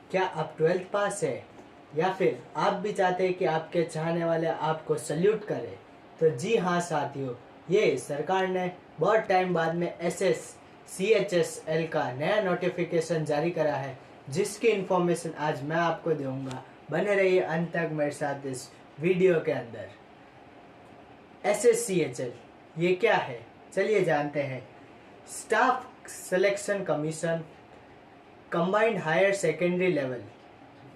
क्या आप 12th पास है या फिर आप भी चाहते हैं कि आपके चाहने वाले आपको सल्यूट करें? तो जी हाँ साथियों, ये सरकार ने बहुत टाइम बाद में SSCHSL का नया नोटिफिकेशन जारी करा है, जिसकी इन्फॉर्मेशन आज मैं आपको दूंगा। बने रहिए अंत तक मेरे साथ इस वीडियो के अंदर। SSCHL ये क्या है, चलिए जानते हैं। Staff selection commission combined higher secondary level.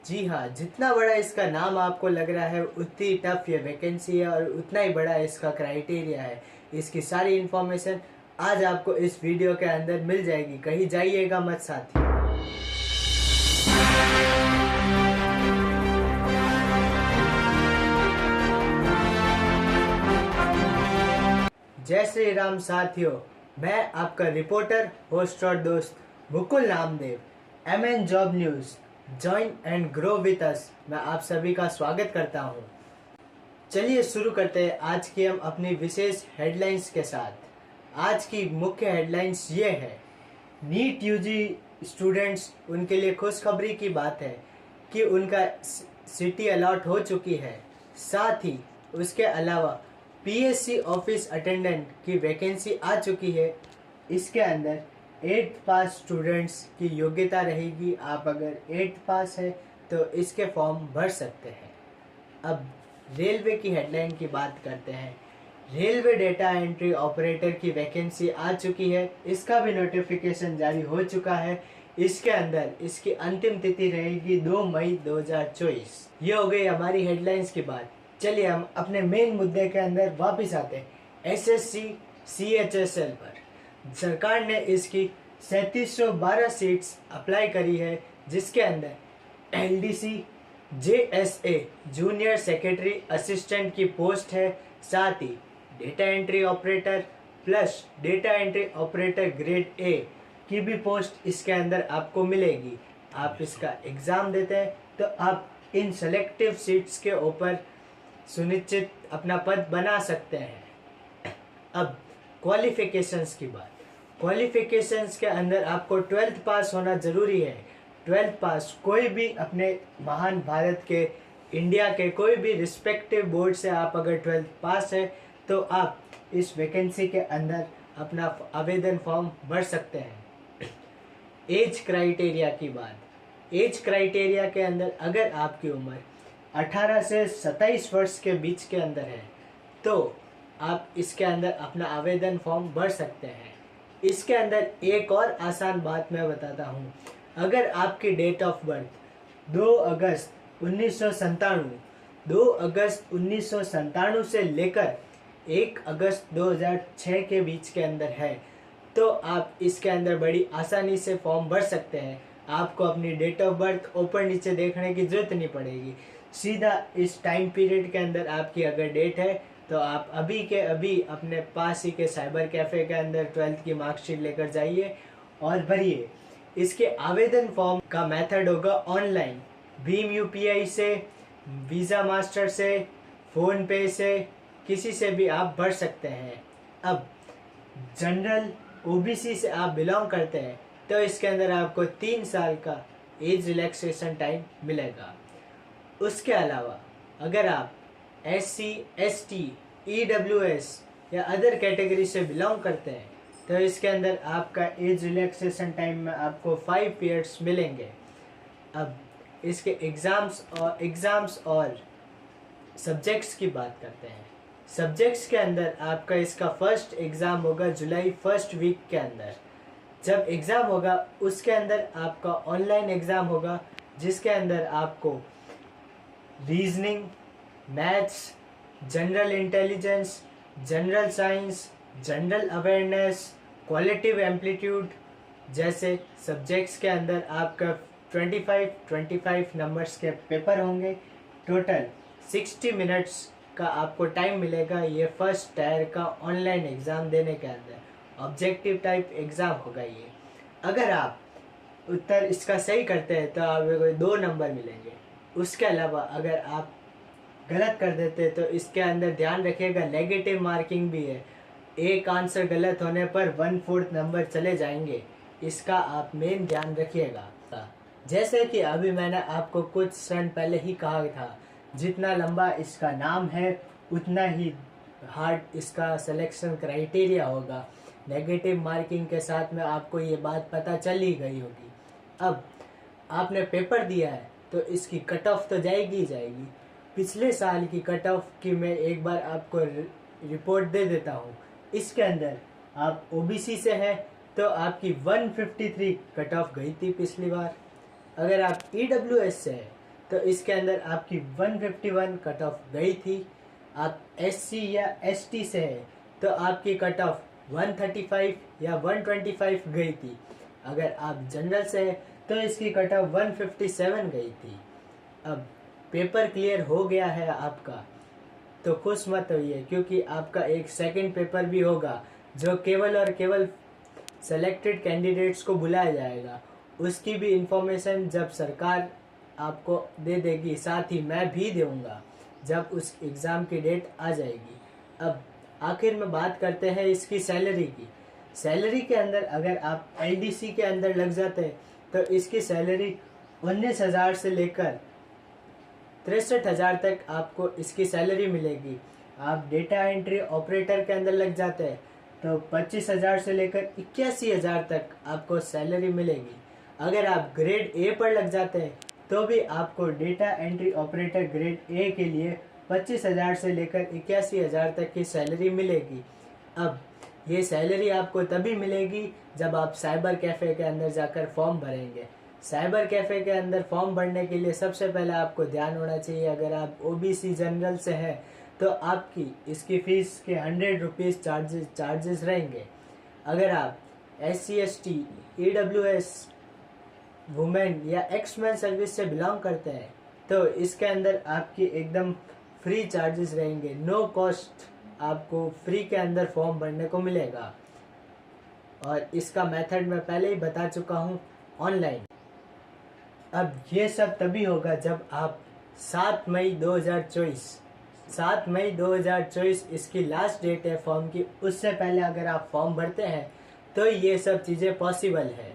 जी हाँ, जितना बड़ा इसका नाम आपको लग रहा है उतनी टफ ये वैकेंसी है और उतना ही बड़ा इसका क्राइटेरिया है। इसकी सारी इन्फॉर्मेशन आज आपको इस वीडियो के अंदर मिल जाएगी, कहीं जाइएगा मत साथी। जय श्री राम साथियों, मैं आपका रिपोर्टर, होस्ट और दोस्त Mukul Namdev, MN job news join and grow with us मैं आप सभी का स्वागत करता हूं। चलिए शुरू करते हैं आज की हम अपनी विशेष हेडलाइंस के साथ। आज की मुख्य हेडलाइंस ये है, नीट यूजी स्टूडेंट्स, उनके लिए खुशखबरी की बात है कि उनका सिटी अलॉट हो चुकी है। साथ ही उसके अलावा PSC ऑफिस अटेंडेंट की वैकेंसी आ चुकी है। इसके अंदर 8th पास स्टूडेंट्स की योग्यता रहेगी। आप अगर 8th पास है तो इसके फॉर्म भर सकते हैं। अब रेलवे की हेडलाइन की बात करते हैं। रेलवे डेटा एंट्री ऑपरेटर की वैकेंसी आ चुकी है, इसका भी नोटिफिकेशन जारी हो चुका है। इसके अंदर इसकी अंतिम तिथि रहेगी 2 मई 2024। ये हो गई हमारी हेडलाइंस की बात। चलिए हम अपने मेन मुद्दे के अंदर वापस आते हैं। SSCHSL पर सरकार ने इसकी 3712 सीट्स अप्लाई करी है, जिसके अंदर LDC JSA junior secretary assistant की पोस्ट है। साथ ही data entry operator plus data entry operator grade A की भी पोस्ट इसके अंदर आपको मिलेगी। आप इसका एग्ज़ाम देते हैं तो आप इन सेलेक्टिव सीट्स के ऊपर सुनिश्चित अपना पद बना सकते हैं। अब क्वालिफिकेशंस की बात। क्वालिफिकेशंस के अंदर आपको 12th पास होना ज़रूरी है। 12th पास कोई भी अपने महान भारत के, इंडिया के कोई भी रिस्पेक्टिव बोर्ड से आप अगर 12th पास है तो आप इस वैकेंसी के अंदर अपना आवेदन फॉर्म भर सकते हैं। एज क्राइटेरिया की बात। एज क्राइटेरिया के अंदर अगर आपकी उम्र 18 से 27 वर्ष के बीच के अंदर है तो आप इसके अंदर अपना आवेदन फॉर्म भर सकते हैं। इसके अंदर एक और आसान बात मैं बताता हूँ। अगर आपकी डेट ऑफ बर्थ 2 अगस्त 1997 से लेकर 1 अगस्त 2006 के बीच के अंदर है तो आप इसके अंदर बड़ी आसानी से फॉर्म भर सकते हैं। आपको अपनी डेट ऑफ बर्थ ऊपर नीचे देखने की जरूरत नहीं पड़ेगी। सीधा इस टाइम पीरियड के अंदर आपकी अगर डेट है तो आप अभी के अभी अपने पास ही के साइबर कैफ़े के अंदर 12th की मार्कशीट लेकर जाइए और भरिए। इसके आवेदन फॉर्म का मेथड होगा ऑनलाइन, भीम UPI से, वीज़ा मास्टर से, फ़ोन पे से, किसी से भी आप भर सकते हैं। अब जनरल OBC से आप बिलोंग करते हैं तो इसके अंदर आपको 3 साल का एज रिलैक्सेशन टाइम मिलेगा। उसके अलावा अगर आप SC ST EWS या अदर कैटेगरी से बिलोंग करते हैं तो इसके अंदर आपका एज रिलैक्सेशन टाइम में आपको 5 ईयर्स मिलेंगे। अब इसके एग्ज़ाम्स और सब्जेक्ट्स की बात करते हैं। सब्जेक्ट्स के अंदर आपका इसका फर्स्ट एग्ज़ाम होगा जुलाई फर्स्ट वीक के अंदर। जब एग्ज़ाम होगा उसके अंदर आपका ऑनलाइन एग्ज़ाम होगा, जिसके अंदर आपको reasoning, maths, general intelligence, general science, general awareness, qualitative amplitude जैसे सब्जेक्ट्स के अंदर आपका 25 नंबर्स के पेपर होंगे। टोटल 60 मिनट्स का आपको टाइम मिलेगा ये फर्स्ट टायर का ऑनलाइन एग्ज़ाम देने के अंदर। ऑब्जेक्टिव टाइप एग्ज़ाम होगा ये। अगर आप उत्तर इसका सही करते हैं तो आपको 2 नंबर मिलेंगे। उसके अलावा अगर आप गलत कर देते तो इसके अंदर ध्यान रखिएगा नेगेटिव मार्किंग भी है। एक आंसर गलत होने पर 1/4 नंबर चले जाएंगे, इसका आप मेन ध्यान रखिएगा। जैसे कि अभी मैंने आपको कुछ क्षण पहले ही कहा था, जितना लंबा इसका नाम है उतना ही हार्ड इसका सिलेक्शन क्राइटेरिया होगा। नेगेटिव मार्किंग के साथ में आपको ये बात पता चल ही गई होगी। अब आपने पेपर दिया है तो इसकी कट ऑफ तो जाएगी ही जाएगी। पिछले साल की कट ऑफ की मैं एक बार आपको रिपोर्ट दे देता हूँ। इसके अंदर आप ओबीसी से हैं तो आपकी 153 कट ऑफ गई थी पिछली बार। अगर आप ईडब्ल्यूएस से हैं तो इसके अंदर आपकी 151 कट ऑफ गई थी। आप एससी या एसटी से हैं तो आपकी कट ऑफ 135 या 125 गई थी। अगर आप जनरल से हैं तो इसकी कट ऑफ 157 गई थी। अब पेपर क्लियर हो गया है आपका तो खुश मत होइए, क्योंकि आपका एक सेकंड पेपर भी होगा जो केवल और केवल सेलेक्टेड कैंडिडेट्स को बुलाया जाएगा। उसकी भी इंफॉर्मेशन जब सरकार आपको दे देगी, साथ ही मैं भी दूंगा जब उस एग्ज़ाम की डेट आ जाएगी। अब आखिर में बात करते हैं इसकी सैलरी की। सैलरी के अंदर अगर आप एलडीसी के अंदर लग जाते हैं तो इसकी सैलरी 19,000 से लेकर 63,000 तक आपको इसकी सैलरी मिलेगी। आप डेटा एंट्री ऑपरेटर के अंदर लग जाते हैं तो 25,000 से लेकर 81,000 तक आपको सैलरी मिलेगी। अगर आप ग्रेड ए पर लग जाते हैं तो भी आपको data entry operator grade A के लिए 25,000 से लेकर 81,000 तक की सैलरी मिलेगी। अब ये सैलरी आपको तभी मिलेगी जब आप साइबर कैफ़े के अंदर जाकर फॉर्म भरेंगे। साइबर कैफ़े के अंदर फॉर्म भरने के लिए सबसे पहले आपको ध्यान होना चाहिए, अगर आप ओबीसी जनरल से हैं तो आपकी इसकी फ़ीस के 100 रुपीज़ चार्जेस रहेंगे। अगर आप SC ST EWS वुमेन या एक्समैन सर्विस से बिलोंग करते हैं तो इसके अंदर आपकी एकदम फ्री चार्जेस रहेंगे। नो कॉस्ट आपको फ्री के अंदर फॉर्म भरने को मिलेगा। और इसका मेथड मैं पहले ही बता चुका हूँ, ऑनलाइन। अब ये सब तभी होगा जब आप 7 मई 2024 इसकी लास्ट डेट है फॉर्म की, उससे पहले अगर आप फॉर्म भरते हैं तो ये सब चीज़ें पॉसिबल है।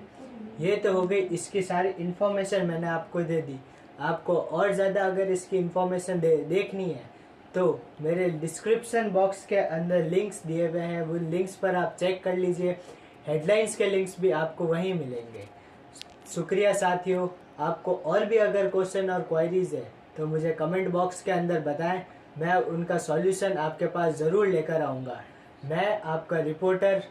ये तो हो गई इसकी सारी इन्फॉर्मेशन मैंने आपको दे दी। आपको और ज़्यादा अगर इसकी इन्फॉर्मेशन देखनी है तो मेरे डिस्क्रिप्शन बॉक्स के अंदर लिंक्स दिए हुए हैं, वो लिंक्स पर आप चेक कर लीजिए। हेडलाइंस के लिंक्स भी आपको वहीं मिलेंगे। शुक्रिया साथियों। आपको और भी अगर क्वेश्चन और क्वायरीज है तो मुझे कमेंट बॉक्स के अंदर बताएं, मैं उनका सॉल्यूशन आपके पास ज़रूर लेकर आऊँगा। मैं आपका reporter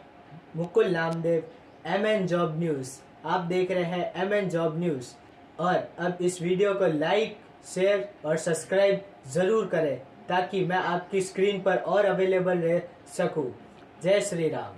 Mukul Namdev, MN job news. आप देख रहे हैं MN जॉब न्यूज़। और अब इस वीडियो को लाइक, शेयर और सब्सक्राइब ज़रूर करें ताकि मैं आपकी स्क्रीन पर और अवेलेबल रह सकूं। जय श्री राम।